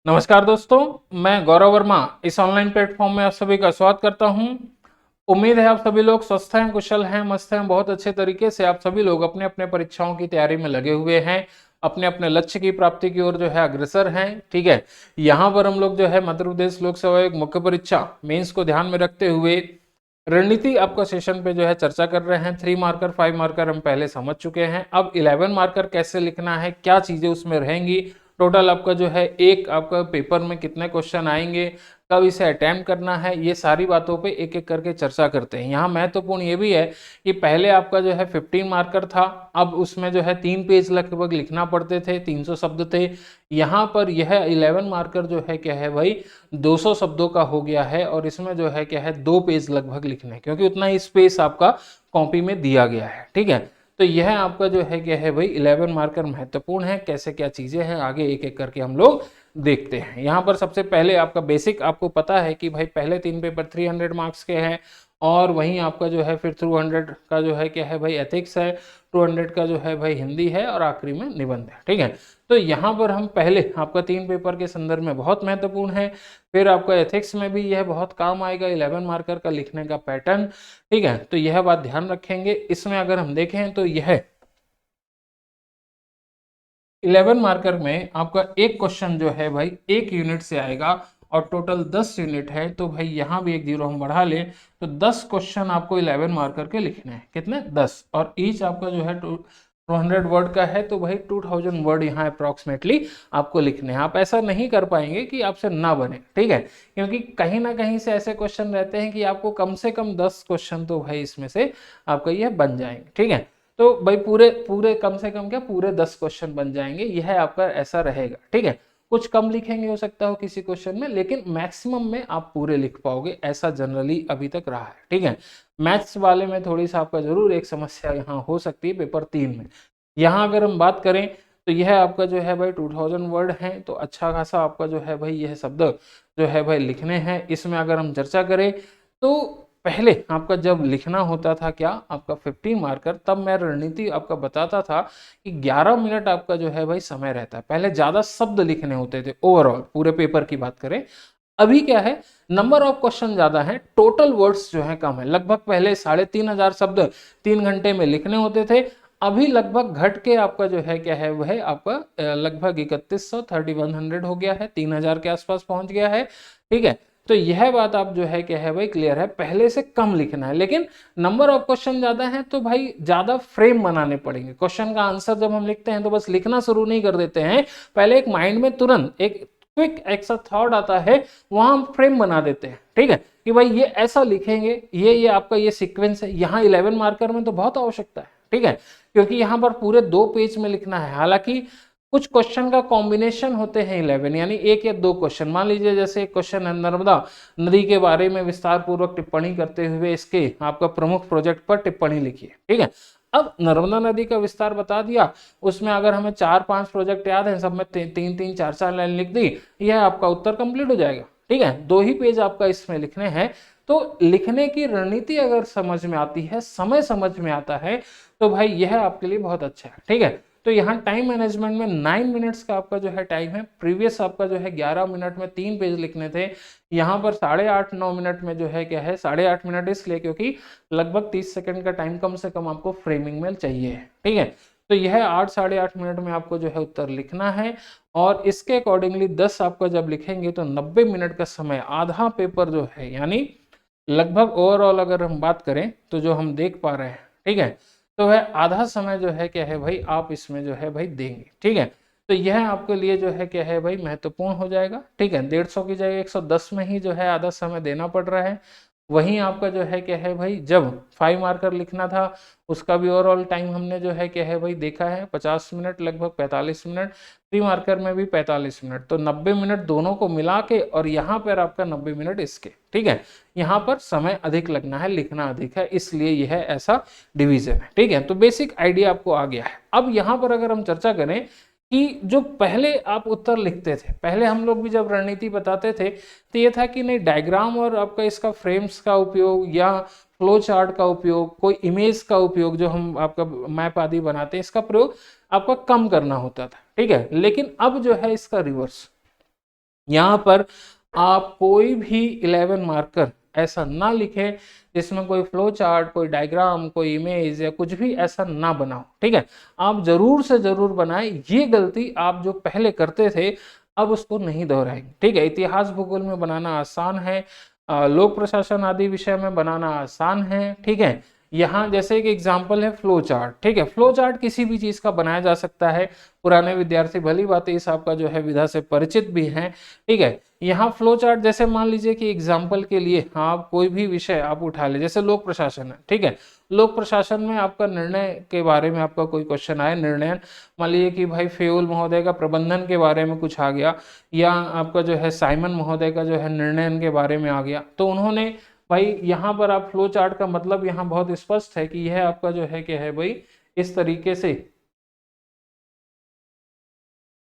नमस्कार दोस्तों, मैं गौरव वर्मा इस ऑनलाइन प्लेटफॉर्म में आप सभी का स्वागत करता हूं। उम्मीद है आप सभी लोग स्वस्थ हैं, कुशल हैं, मस्त हैं। बहुत अच्छे तरीके से आप सभी लोग अपने अपने परीक्षाओं की तैयारी में लगे हुए हैं, अपने अपने लक्ष्य की प्राप्ति की ओर जो है अग्रसर हैं। ठीक है, यहाँ पर हम लोग जो है मध्य प्रदेश लोक सेवा आयोग मुख्य परीक्षा मेंस को ध्यान में रखते हुए रणनीति आपका सेशन पे जो है चर्चा कर रहे हैं। 3 मार्कर 5 मार्कर हम पहले समझ चुके हैं। अब 11 मार्कर कैसे लिखना है, क्या चीजें उसमें रहेंगी, टोटल आपका जो है एक आपका पेपर में कितने क्वेश्चन आएंगे, कब इसे अटेम्प्ट करना है, ये सारी बातों पे एक एक करके चर्चा करते हैं। यहाँ महत्वपूर्ण ये भी है कि पहले आपका जो है 15 मार्कर था, अब उसमें जो है 3 पेज लगभग लिखना पड़ते थे, 300 शब्द थे। यहाँ पर यह 11 मार्कर जो है क्या है भाई 200 शब्दों का हो गया है, और इसमें जो है क्या है 2 पेज लगभग लिखने, क्योंकि उतना ही स्पेस आपका कॉपी में दिया गया है। ठीक है, तो यह आपका जो है क्या है भाई 11 मार्कर महत्वपूर्ण है। कैसे क्या चीजें हैं आगे एक एक करके हम लोग देखते हैं। यहाँ पर सबसे पहले आपका बेसिक आपको पता है कि भाई पहले 3 पेपर 300 मार्क्स के हैं, और वहीं आपका जो है फिर 200 का जो है क्या है भाई एथिक्स है, 200 का जो है भाई हिंदी है, और आखिरी में निबंध है। ठीक है, तो यहाँ पर हम पहले आपका 3 पेपर के संदर्भ में बहुत महत्वपूर्ण है, फिर आपका एथिक्स में भी यह बहुत काम आएगा 11 मार्कर का लिखने का पैटर्न। ठीक है, तो यह बात ध्यान रखेंगे। इसमें अगर हम देखें तो यह 11 मार्कर में आपका एक क्वेश्चन जो है भाई 1 यूनिट से आएगा, और टोटल 10 यूनिट है, तो भाई यहाँ भी एक जीरो हम बढ़ा लें तो 10 क्वेश्चन आपको 11 मार्कर के लिखने हैं। कितने? 10, और ईच आपका जो है 200 वर्ड का है, तो भाई 2000 वर्ड यहाँ अप्रॉक्सीमेटली आपको लिखने हैं। आप ऐसा नहीं कर पाएंगे कि आपसे ना बने। ठीक है, क्योंकि कहीं ना कहीं से ऐसे क्वेश्चन रहते हैं कि आपको कम से कम 10 क्वेश्चन तो भाई इसमें से आपका यह बन जाएंगे। ठीक है, तो भाई पूरे पूरे कम से कम क्या पूरे 10 क्वेश्चन बन जाएंगे, यह आपका ऐसा रहेगा। ठीक है, कुछ कम लिखेंगे हो सकता हो किसी क्वेश्चन में, लेकिन मैक्सिमम में आप पूरे लिख पाओगे, ऐसा जनरली अभी तक रहा है। ठीक है, मैथ्स वाले में थोड़ी सा आपका जरूर एक समस्या यहाँ हो सकती है पेपर 3 में। यहाँ अगर हम बात करें तो यह आपका जो है भाई 2000 वर्ड है, तो अच्छा खासा आपका जो है भाई यह शब्द जो है भाई लिखने हैं। इसमें अगर हम चर्चा करें तो पहले आपका जब लिखना होता था क्या आपका 15 मार्कर, तब मैं रणनीति आपका बताता था कि 11 मिनट आपका जो है भाई समय रहता है। पहले ज्यादा शब्द लिखने होते थे, ओवरऑल पूरे पेपर की बात करें। अभी क्या है, नंबर ऑफ क्वेश्चन ज्यादा है, टोटल वर्ड्स जो है कम है। लगभग पहले 3500 शब्द 3 घंटे में लिखने होते थे, अभी लगभग घट के आपका जो है क्या है वह आपका लगभग 3100 3100 हो गया है, 3000 के आसपास पहुंच गया है। ठीक है, तो यह बात आप जो है क्या है भाई क्लियर है, पहले से कम लिखना है, लेकिन नंबर ऑफ क्वेश्चन ज्यादा है, तो भाई ज्यादा फ्रेम बनाने पड़ेंगे। क्वेश्चन का आंसर जब हम लिखते हैं तो बस लिखना शुरू नहीं कर देते हैं, पहले एक माइंड में तुरंत एक क्विक ऐसा थॉट आता है, वहां हम फ्रेम बना देते हैं। ठीक है, कि भाई ये ऐसा लिखेंगे, ये आपका ये सीक्वेंस है। यहाँ 11 मार्कर में तो बहुत आवश्यकता है। ठीक है, क्योंकि यहाँ पर पूरे 2 पेज में लिखना है। हालांकि कुछ क्वेश्चन का कॉम्बिनेशन होते हैं 11, यानी एक या दो क्वेश्चन। मान लीजिए जैसे एक क्वेश्चन है नर्मदा नदी के बारे में विस्तार पूर्वक टिप्पणी करते हुए इसके आपका प्रमुख प्रोजेक्ट पर टिप्पणी लिखिए। ठीक है, अब नर्मदा नदी का विस्तार बता दिया, उसमें अगर हमें 4-5 प्रोजेक्ट याद है, सब में 3-3 4-4 लाइन लिख दी, यह आपका उत्तर कंप्लीट हो जाएगा। ठीक है, 2 ही पेज आपका इसमें लिखने हैं। तो लिखने की रणनीति अगर समझ में आती है, समय समझ में आता है, तो भाई यह आपके लिए बहुत अच्छा है। ठीक है, तो यहाँ टाइम मैनेजमेंट में 9 मिनट्स का आपका जो है टाइम है। प्रीवियस आपका जो है 11 मिनट में 3 पेज लिखने थे, यहाँ पर 8.5-9 मिनट में जो है क्या है 8.5 मिनट, इसलिए क्योंकि लगभग 30 सेकंड का टाइम कम से कम आपको फ्रेमिंग में चाहिए। ठीक है, तो यह 8-8.5 मिनट में आपको जो है उत्तर लिखना है, और इसके अकॉर्डिंगली 10 आपका जब लिखेंगे तो 90 मिनट का समय, आधा पेपर जो है, यानी लगभग ओवरऑल अगर हम बात करें तो जो हम देख पा रहे हैं, ठीक है, तो वह आधा समय जो है क्या है भाई आप इसमें जो है भाई देंगे। ठीक है, तो यह आपके लिए जो है क्या है भाई महत्वपूर्ण हो जाएगा। ठीक है, 150 की जगह 110 में ही जो है आधा समय देना पड़ रहा है। वहीं आपका जो है क्या है भाई जब 5 मार्कर लिखना था, उसका भी ओवरऑल टाइम हमने जो है क्या है भाई देखा है 50 मिनट, लगभग 45 मिनट। 3 मार्कर में भी 45 मिनट, तो 90 मिनट दोनों को मिला के, और यहाँ पर आपका 90 मिनट इसके। ठीक है, यहाँ पर समय अधिक लगना है, लिखना अधिक है, इसलिए यह ऐसा डिवीजन है। ठीक है, तो बेसिक आइडिया आपको आ गया है। अब यहाँ पर अगर हम चर्चा करें कि जो पहले आप उत्तर लिखते थे, पहले हम लोग भी जब रणनीति बताते थे तो ये था कि नहीं, डायग्राम और आपका इसका फ्रेम्स का उपयोग या फ्लो चार्ट का उपयोग, कोई इमेज का उपयोग, जो हम आपका मैप आदि बनाते हैं, इसका प्रयोग आपका कम करना होता था। ठीक है, लेकिन अब जो है इसका रिवर्स, यहाँ पर आप कोई भी 11 मार्कर ऐसा ना लिखे जिसमें कोई फ्लो चार्ट, कोई डायग्राम, कोई इमेज या कुछ भी ऐसा ना बनाओ, ठीक है। आप जरूर से जरूर बनाए। ये गलती आप जो पहले करते थे अब उसको नहीं दोहराएंगे, ठीक है। इतिहास भूगोल में बनाना आसान है, लोक प्रशासन आदि विषय में बनाना आसान है, ठीक है। यहाँ जैसे एक एग्जाम्पल है फ्लो चार्ट, ठीक है। फ्लो चार्ट किसी भी चीज का बनाया जा सकता है। पुराने विद्यार्थी भली बात इस आपका जो है विधा से परिचित भी हैं, ठीक है। यहाँ फ्लो चार्ट जैसे मान लीजिए कि एग्जाम्पल के लिए आप कोई भी विषय आप उठा ले, जैसे लोक प्रशासन है, ठीक है। लोक प्रशासन में आपका निर्णय के बारे में आपका कोई क्वेश्चन आए, निर्णय मान लीजिए कि भाई फेउल महोदय का प्रबंधन के बारे में कुछ आ गया, या आपका जो है साइमन महोदय का जो है निर्णय के बारे में आ गया, तो उन्होंने भाई यहाँ पर आप फ्लो चार्ट का मतलब यहाँ बहुत स्पष्ट है कि यह आपका जो है क्या है भाई इस तरीके से,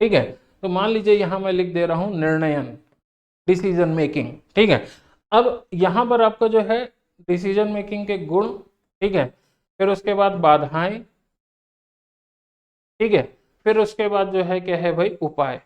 ठीक है। तो मान लीजिए यहाँ मैं लिख दे रहा हूं निर्णयन, डिसीजन मेकिंग, ठीक है। अब यहाँ पर आपका जो है डिसीजन मेकिंग के गुण, ठीक है, फिर उसके बाद बाधाएं, ठीक है, फिर उसके बाद जो है क्या है भाई उपाय।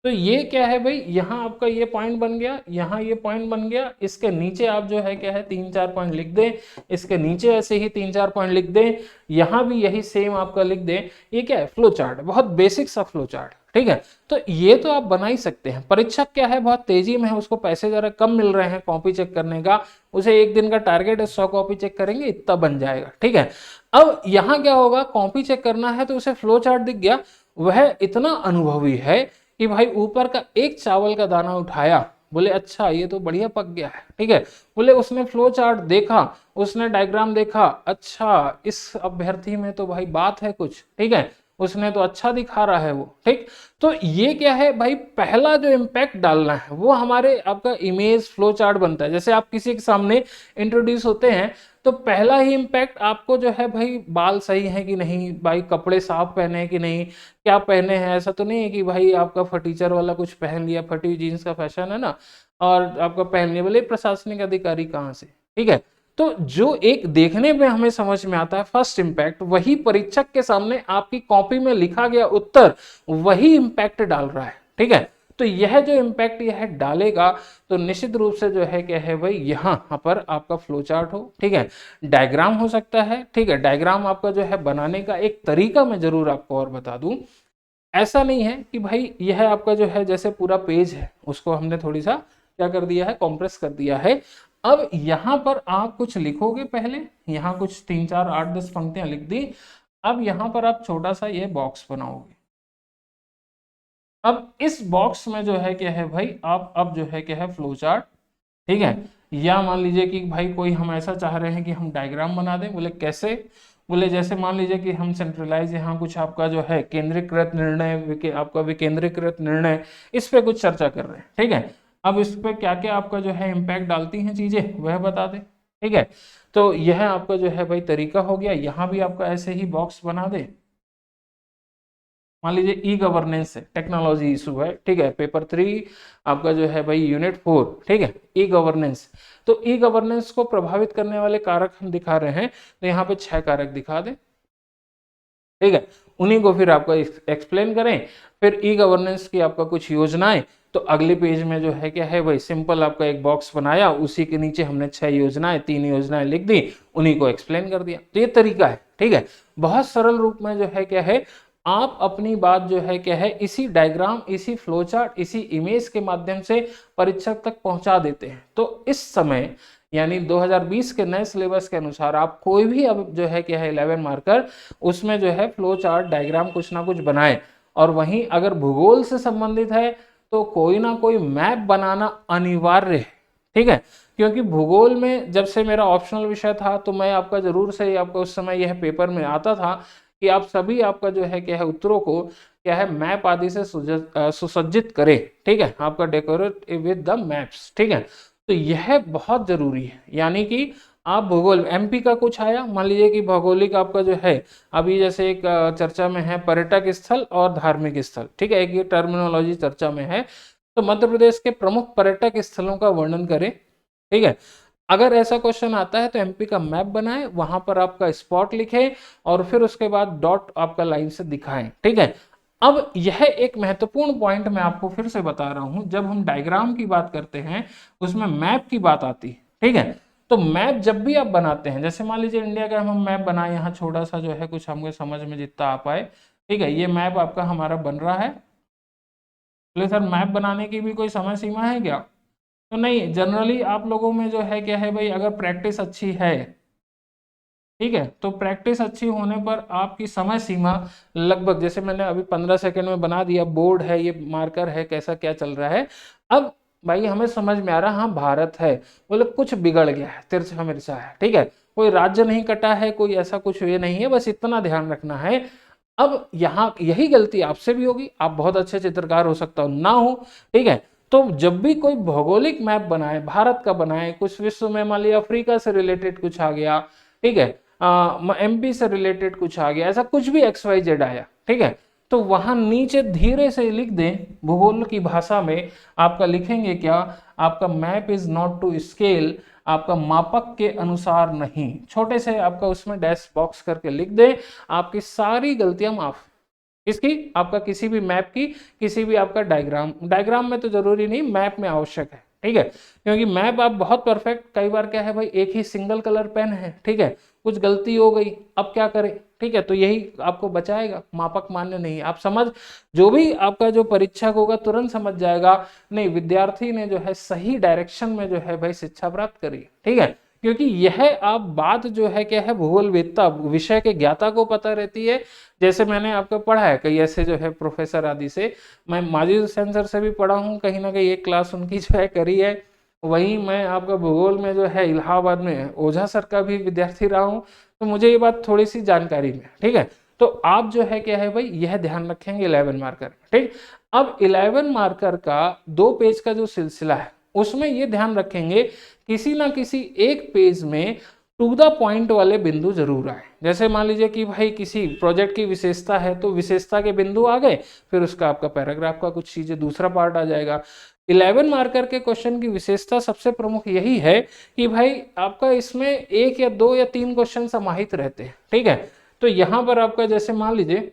तो ये क्या है भाई, यहाँ आपका ये पॉइंट बन गया, यहाँ ये पॉइंट बन गया, इसके नीचे आप जो है क्या है 3-4 पॉइंट लिख दें, इसके नीचे ऐसे ही 3-4 पॉइंट लिख दें, यहाँ भी यही सेम आपका लिख दें। ये क्या है फ्लो चार्ट, बहुत बेसिक सा फ्लो चार्ट, ठीक है। तो ये तो आप बना ही सकते हैं। परीक्षक क्या है बहुत तेजी में है, उसको पैसे जरा कम मिल रहे हैं कॉपी चेक करने का, उसे एक दिन का टारगेट है 100 कॉपी चेक करेंगे, इतना बन जाएगा, ठीक है। अब यहाँ क्या होगा, कॉपी चेक करना है तो उसे फ्लो चार्ट दिख गया, वह इतना अनुभवी है कि भाई ऊपर का एक चावल का दाना उठाया, बोले अच्छा ये तो बढ़िया पक गया है, ठीक है। बोले उसने फ्लो चार्ट देखा, उसने डायग्राम देखा, अच्छा इस अभ्यर्थी में तो भाई बात है कुछ, ठीक है, उसने तो अच्छा दिखा रहा है वो, ठीक। तो ये क्या है भाई, पहला जो इम्पैक्ट डालना है वो हमारे आपका इमेज फ्लो चार्ट बनता है। जैसे आप किसी के सामने इंट्रोड्यूस होते हैं तो पहला ही इम्पैक्ट आपको जो है भाई बाल सही है कि नहीं, भाई कपड़े साफ पहने हैं कि नहीं, क्या पहने हैं। ऐसा तो नहीं है कि भाई आपका फटीचर वाला कुछ पहन लिया, फटी हुई जीन्स का फैशन है ना, और आपका पहन लिया, बोले प्रशासनिक अधिकारी कहाँ से, ठीक है। तो जो एक देखने में हमें समझ में आता है फर्स्ट इंपैक्ट, वही परीक्षक के सामने आपकी कॉपी में लिखा गया उत्तर वही इंपैक्ट डाल रहा है, ठीक है। तो यह जो इम्पैक्ट यह डालेगा तो निश्चित रूप से जो है क्या है भाई यहाँ पर आपका फ्लो चार्ट हो, ठीक है, डायग्राम हो सकता है, ठीक है। डायग्राम आपका जो है बनाने का एक तरीका मैं जरूर आपको और बता दूं। ऐसा नहीं है कि भाई यह आपका जो है जैसे पूरा पेज है उसको हमने थोड़ी सा क्या कर दिया है, कॉम्प्रेस कर दिया है। अब यहाँ पर आप कुछ लिखोगे, पहले यहाँ कुछ 3-4-8-10 पंक्तियां लिख दी। अब यहाँ पर आप छोटा सा ये बॉक्स बनाओगे। अब इस बॉक्स में जो है क्या है भाई, आप अब जो है क्या है फ्लो चार्ट, ठीक है। या मान लीजिए कि भाई कोई हम ऐसा चाह रहे हैं कि हम डायग्राम बना दें, बोले कैसे, बोले जैसे मान लीजिए कि हम सेंट्रलाइज यहाँ कुछ आपका जो है केंद्रीकृत निर्णय, आपका विकेंद्रीकृत निर्णय, इस पे कुछ चर्चा कर रहे हैं, ठीक है। अब इस पे क्या क्या आपका जो है इम्पैक्ट डालती हैं चीजें वह बता दें, ठीक है। तो यह आपका जो है भाई तरीका हो गया। यहाँ भी आपका ऐसे ही बॉक्स बना दे। मान लीजिए ई गवर्नेंस है, टेक्नोलॉजी इशू है, ठीक है, पेपर 3 आपका जो है भाई यूनिट 4, ठीक है, ई गवर्नेंस। तो ई गवर्नेंस को प्रभावित करने वाले कारक हम दिखा रहे हैं, तो यहाँ पे 6 कारक दिखा दे, ठीक है। उन्हीं को फिर आपका एक्सप्लेन करें। फिर ई गवर्नेंस की आपका कुछ योजनाएं, तो अगले पेज में जो है क्या है भाई सिंपल आपका एक बॉक्स बनाया, उसी के नीचे हमने 6 योजनाएं, 3 योजनाएं लिख दी, उन्हीं को एक्सप्लेन कर दिया। तो ये तरीका है, ठीक है। बहुत सरल रूप में जो है क्या है, आप अपनी बात जो है क्या है इसी डायग्राम, इसी फ्लो चार्ट, इसी इमेज के माध्यम से परीक्षक तक पहुंचा देते हैं। तो इस समय यानी 2020 के नए सिलेबस के अनुसार आप कोई भी अब जो है क्या है 11 मार्कर, उसमें जो है फ्लो चार्ट डायग्राम कुछ ना कुछ बनाए। और वहीं अगर भूगोल से संबंधित है तो कोई ना कोई मैप बनाना अनिवार्य है, ठीक है। क्योंकि भूगोल में जब से मेरा ऑप्शनल विषय था तो मैं आपका जरूर से आपका उस समय यह पेपर में आता था कि आप सभी आपका जो है क्या है उत्तरों को क्या है मैप आदि से सुसज्जित करें, ठीक है, आपका डेकोरेट विद द मैप्स, ठीक है। तो यह बहुत जरूरी है। यानी कि आप भूगोल एमपी का कुछ आया, मान लीजिए कि भौगोलिक आपका जो है अभी जैसे एक चर्चा में है पर्यटक स्थल और धार्मिक स्थल, ठीक है, एक ये टर्मिनोलॉजी चर्चा में है। तो मध्य प्रदेश के प्रमुख पर्यटक स्थलों का वर्णन करें, ठीक है। अगर ऐसा क्वेश्चन आता है तो एमपी का मैप बनाएं, वहां पर आपका स्पॉट लिखें और फिर उसके बाद डॉट आपका लाइन से दिखाएं, ठीक है। अब यह एक महत्वपूर्ण पॉइंट मैं आपको फिर से बता रहा हूं, जब हम डायग्राम की बात करते हैं उसमें मैप की बात आती है, ठीक है। तो मैप जब भी आप बनाते हैं, जैसे मान लीजिए इंडिया का हम मैप बनाए, यहाँ छोटा सा जो है कुछ हमको समझ में जितना आ पाए, ठीक है, ये मैप आपका हमारा बन रहा है। बोले सर मैप बनाने की भी कोई समय सीमा है क्या? तो नहीं, जनरली आप लोगों में जो है क्या है भाई, अगर प्रैक्टिस अच्छी है, ठीक है, तो प्रैक्टिस अच्छी होने पर आपकी समय सीमा लगभग, जैसे मैंने अभी 15 सेकंड में बना दिया, बोर्ड है, ये मार्कर है, कैसा क्या चल रहा है। अब भाई हमें समझ में आ रहा, हाँ भारत है, बोले कुछ बिगड़ गया है, तिरछा मिर्चा है, ठीक है, कोई राज्य नहीं कटा है, कोई ऐसा कुछ ये नहीं है, बस इतना ध्यान रखना है। अब यहाँ यही गलती आपसे भी होगी, आप बहुत अच्छे चित्रकार हो सकता हो, ना हो, ठीक है। तो जब भी कोई भौगोलिक मैप बनाए, भारत का बनाए, कुछ विश्व में मान लिया अफ्रीका से रिलेटेड कुछ आ गया, ठीक है, एमपी से रिलेटेड कुछ आ गया, ऐसा कुछ भी XYZ आया, ठीक है, तो वहां नीचे धीरे से लिख दें, भूगोल की भाषा में आपका लिखेंगे क्या, आपका map is not to scale, आपका मापक के अनुसार नहीं, छोटे से आपका उसमें डैश बॉक्स करके लिख दें, आपकी सारी गलतियां माफ। इसकी आपका किसी भी मैप की, किसी भी आपका डायग्राम में तो जरूरी नहीं, मैप में आवश्यक है, ठीक है, क्योंकि मैप आप बहुत परफेक्ट, कई बार क्या है भाई, एक ही सिंगल कलर पेन है, ठीक है, कुछ गलती हो गई, अब क्या करें, ठीक है, तो यही आपको बचाएगा, मापक मान्य नहीं, आप समझ, जो भी आपका जो परीक्षक होगा तुरंत समझ जाएगा, नहीं विद्यार्थी ने जो है सही डायरेक्शन में जो है भाई शिक्षा प्राप्त करी, ठीक है, क्योंकि यह आप बात जो है क्या है, भूगोलवेत्ता विषय के ज्ञाता को पता रहती है। जैसे मैंने आपको पढ़ा है कई ऐसे जो है प्रोफेसर आदि से, मैं माजिद हुसैन सर से भी पढ़ा हूँ, कहीं ना कहीं एक क्लास उनकी जो है करी है, वहीं मैं आपका भूगोल में जो है इलाहाबाद में ओझा सर का भी विद्यार्थी रहा हूँ, तो मुझे ये बात थोड़ी सी जानकारी में, ठीक है। तो आप जो है क्या है भाई, यह ध्यान रखेंगे 11 मार्कर, ठीक। अब 11 मार्कर का 2 पेज का जो सिलसिला है, उसमें ये ध्यान रखेंगे किसी ना किसी एक पेज में टू द पॉइंट वाले बिंदु जरूर आए। जैसे मान लीजिए कि भाई किसी प्रोजेक्ट की विशेषता है, तो विशेषता के बिंदु आ गए, फिर उसका आपका पैराग्राफ का कुछ चीजें दूसरा पार्ट आ जाएगा। 11 मार्कर के क्वेश्चन की विशेषता सबसे प्रमुख यही है कि भाई आपका इसमें 1 या 2 या 3 क्वेश्चन समाहित रहते हैं, ठीक है। तो यहाँ पर आपका जैसे मान लीजिए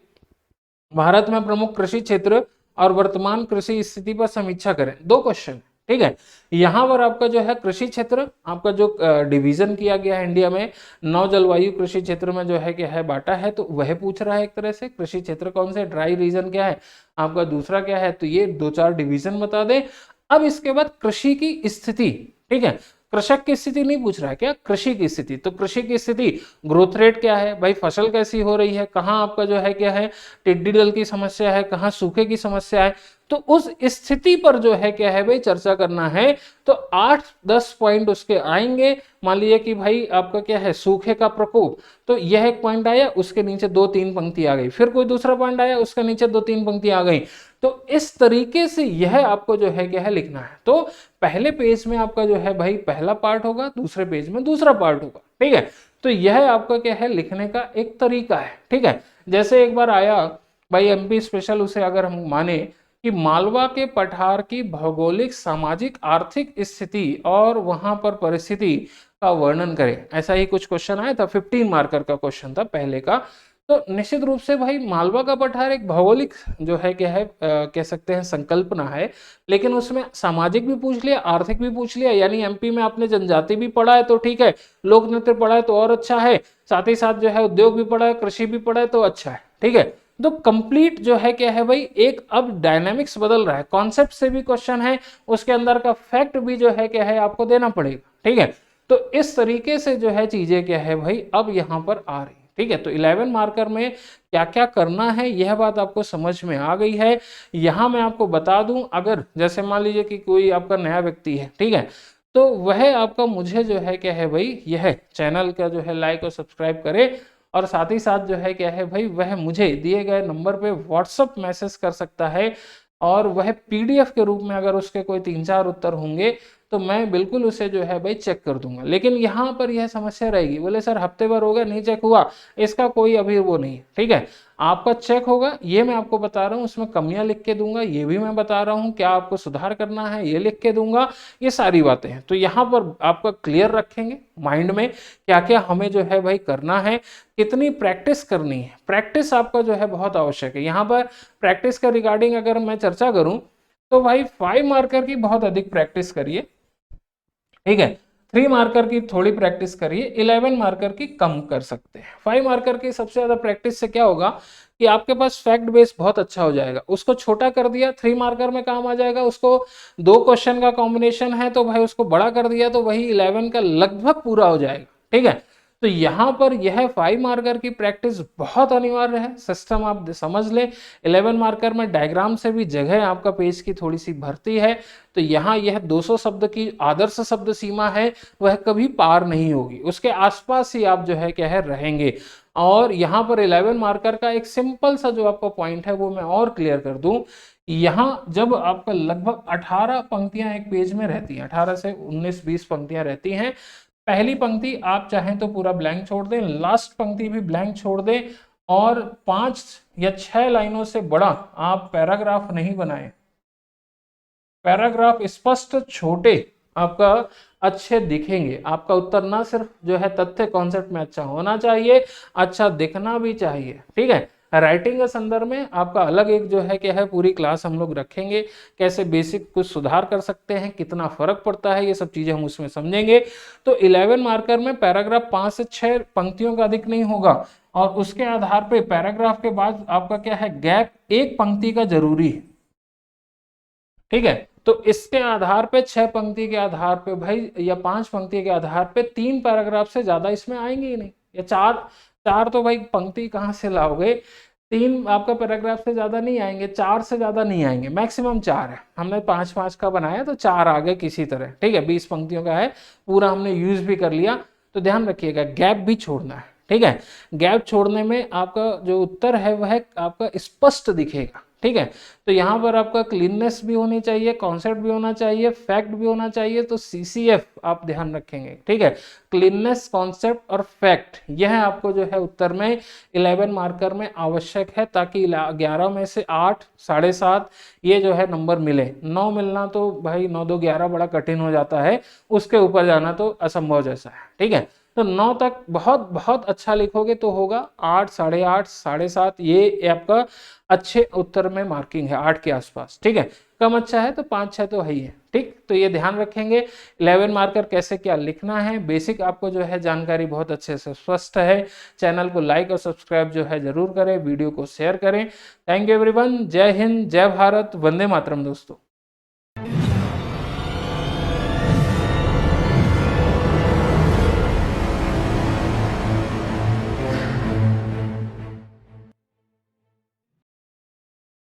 भारत में प्रमुख कृषि क्षेत्र और वर्तमान कृषि स्थिति पर समीक्षा करें, 2 क्वेश्चन, ठीक है। यहाँ पर आपका जो है कृषि क्षेत्र, आपका जो डिवीजन किया गया है इंडिया में 9 जलवायु कृषि क्षेत्र में जो है क्या है बांटा है, तो वह पूछ रहा है एक तरह से कृषि क्षेत्र कौन से, ड्राई रीजन क्या है आपका, दूसरा क्या है, तो ये 2-4 डिवीजन बता दें। अब इसके बाद कृषि की स्थिति, ठीक है, कृषक की स्थिति नहीं पूछ रहा है क्या, कृषि की स्थिति, तो कृषि की स्थिति, ग्रोथ रेट क्या है भाई, फसल कैसी हो रही है, कहाँ आपका जो है क्या है टिड्डी दल की समस्या है, कहाँ सूखे की समस्या है, तो उस स्थिति पर जो है क्या है भाई चर्चा करना है। तो 8-10 पॉइंट उसके आएंगे। मान लीजिए कि भाई आपका क्या है सूखे का प्रकोप, तो यह एक पॉइंट आया, उसके नीचे 2-3 पंक्ति आ गई, फिर कोई दूसरा पॉइंट आया, उसके नीचे 2-3 पंक्ति आ गई। तो इस तरीके से यह आपको जो है क्या है लिखना है। तो पहले पेज में आपका जो है भाई पहला पार्ट होगा, दूसरे पेज में दूसरा पार्ट होगा, ठीक है। तो यह आपका क्या है लिखने का एक तरीका है, ठीक है। जैसे एक बार आया भाई MP स्पेशल, उसे अगर हम माने कि मालवा के पठार की भौगोलिक सामाजिक आर्थिक स्थिति और वहां पर परिस्थिति का वर्णन करें, ऐसा ही कुछ क्वेश्चन आया था, 15 मार्कर का क्वेश्चन था पहले का। तो निश्चित रूप से भाई मालवा का पठार एक भौगोलिक जो है क्या है कह सकते हैं संकल्पना है, लेकिन उसमें सामाजिक भी पूछ लिया, आर्थिक भी पूछ लिया, यानी MP में आपने जनजाति भी पढ़ा है तो ठीक है, लोक नृत्य पढ़ा है तो और अच्छा है, साथ ही साथ जो है उद्योग भी पढ़ा है, कृषि भी पढ़ा है तो अच्छा है, ठीक है। तो कंप्लीट जो है क्या है भाई, एक अब डायनामिक्स बदल रहा है, कॉन्सेप्ट से भी क्वेश्चन है, उसके अंदर का फैक्ट भी जो है क्या है आपको देना पड़ेगा, ठीक है। तो इस तरीके से जो है चीजें क्या है भाई अब यहाँ पर आ रही, ठीक है। तो 11 मार्कर में क्या क्या करना है यह बात आपको समझ में आ गई है। यहाँ मैं आपको बता दूं, अगर जैसे मान लीजिए कि कोई आपका नया व्यक्ति है, ठीक है, तो वह आपका मुझे जो है क्या है भाई यह चैनल का जो है लाइक और सब्सक्राइब करे, और साथ ही साथ जो है क्या है भाई वह मुझे दिए गए नंबर पे व्हाट्सअप मैसेज कर सकता है, और वह PDF के रूप में अगर उसके कोई 3-4 उत्तर होंगे तो मैं बिल्कुल उसे जो है भाई चेक कर दूंगा। लेकिन यहाँ पर यह समस्या रहेगी, बोले सर हफ्ते भर हो गया नहीं चेक हुआ, इसका कोई अभी वो नहीं, ठीक है। आपका चेक होगा, ये मैं आपको बता रहा हूँ, उसमें कमियां लिख के दूंगा, ये भी मैं बता रहा हूँ, क्या आपको सुधार करना है ये लिख के दूंगा, ये सारी बातें हैं। तो यहाँ पर आपका क्लियर रखेंगे माइंड में क्या क्या हमें जो है भाई करना है, कितनी प्रैक्टिस करनी है। प्रैक्टिस आपका जो है बहुत आवश्यक है। यहाँ पर प्रैक्टिस का रिगार्डिंग अगर मैं चर्चा करूं तो भाई 5 मार्कर की बहुत अधिक प्रैक्टिस करिए, ठीक है। 3 मार्कर की थोड़ी प्रैक्टिस करिए, 11 मार्कर की कम कर सकते हैं। 5 मार्कर की सबसे ज्यादा प्रैक्टिस से क्या होगा कि आपके पास फैक्ट बेस बहुत अच्छा हो जाएगा। उसको छोटा कर दिया 3 मार्कर में काम आ जाएगा, उसको 2 क्वेश्चन का कॉम्बिनेशन है तो भाई उसको बड़ा कर दिया तो वही 11 का लगभग पूरा हो जाएगा, ठीक है। तो यहां पर यह 5 मार्कर की प्रैक्टिस बहुत अनिवार्य है। सिस्टम आप समझ ले, 11 मार्कर में डायग्राम से भी जगह आपका पेज की थोड़ी सी भरती है, तो यहाँ यह 200 शब्द की आदर्श शब्द सीमा है, वह कभी पार नहीं होगी, उसके आसपास ही आप जो है क्या है रहेंगे। और यहाँ पर 11 मार्कर का एक सिंपल सा जो आपका पॉइंट है वो मैं और क्लियर कर दूं, यहाँ जब आपका लगभग 18 पंक्तियां एक पेज में रहती हैं, 18 से 19-20 पंक्तियां रहती हैं, पहली पंक्ति आप चाहें तो पूरा ब्लैंक छोड़ दें, लास्ट पंक्ति भी ब्लैंक छोड़ दें, और 5 या 6 लाइनों से बड़ा आप पैराग्राफ नहीं बनाएं। पैराग्राफ स्पष्ट छोटे आपका अच्छे दिखेंगे। आपका उत्तर ना सिर्फ जो है तथ्य कॉन्सेप्ट में अच्छा होना चाहिए, अच्छा दिखना भी चाहिए, ठीक है। राइटिंग के संदर्भ में आपका अलग एक जो है क्या है पूरी क्लास हम लोग रखेंगे, कैसे बेसिक कुछ सुधार कर सकते हैं, कितना फर्क पड़ता है, ये सब चीजें हम उसमें समझेंगे। तो 11 मार्कर में पैराग्राफ 5 से 6 पंक्तियों का अधिक नहीं होगा, और उसके आधार पे पैराग्राफ के बाद आपका क्या है गैप 1 पंक्ति का जरूरी है, ठीक है। तो इसके आधार पे 6 पंक्ति के आधार पे भाई या 5 पंक्ति के आधार पे 3 पैराग्राफ से ज्यादा इसमें आएंगे ही नहीं, या 4 तो भाई पंक्ति कहाँ से लाओगे, 3 आपका पैराग्राफ से ज्यादा नहीं आएंगे, 4 से ज्यादा नहीं आएंगे, मैक्सिमम 4 है। हमने 5-5 का बनाया तो 4 आ गए किसी तरह, ठीक है। 20 पंक्तियों का है, पूरा हमने यूज भी कर लिया। तो ध्यान रखिएगा गैप भी छोड़ना है, ठीक है। गैप छोड़ने में आपका जो उत्तर है वह आपका स्पष्ट दिखेगा, ठीक है। तो यहाँ पर आपका क्लीननेस भी होनी चाहिए, कॉन्सेप्ट भी होना चाहिए, फैक्ट भी होना चाहिए। तो CCF आप ध्यान रखेंगे, ठीक है। क्लीननेस, कॉन्सेप्ट और फैक्ट, यह आपको जो है उत्तर में 11 मार्कर में आवश्यक है, ताकि 11 में से 8, 7.5 ये जो है नंबर मिले। 9 मिलना तो भाई 9 2 11 बड़ा कठिन हो जाता है, उसके ऊपर जाना तो असंभव जैसा है, ठीक है। तो 9 तक बहुत बहुत अच्छा लिखोगे तो होगा। 8, 8.5, 7.5 ये आपका अच्छे उत्तर में मार्किंग है, 8 के आसपास, ठीक है। कम अच्छा है तो 5-6 तो है ही है, ठीक। तो ये ध्यान रखेंगे 11 मार्कर कैसे क्या लिखना है, बेसिक आपको जो है जानकारी बहुत अच्छे से स्पष्ट है। चैनल को लाइक और सब्सक्राइब जो है जरूर करें, वीडियो को शेयर करें। थैंक यू एवरीवन, जय हिंद, जय भारत, वंदे मातरम दोस्तों।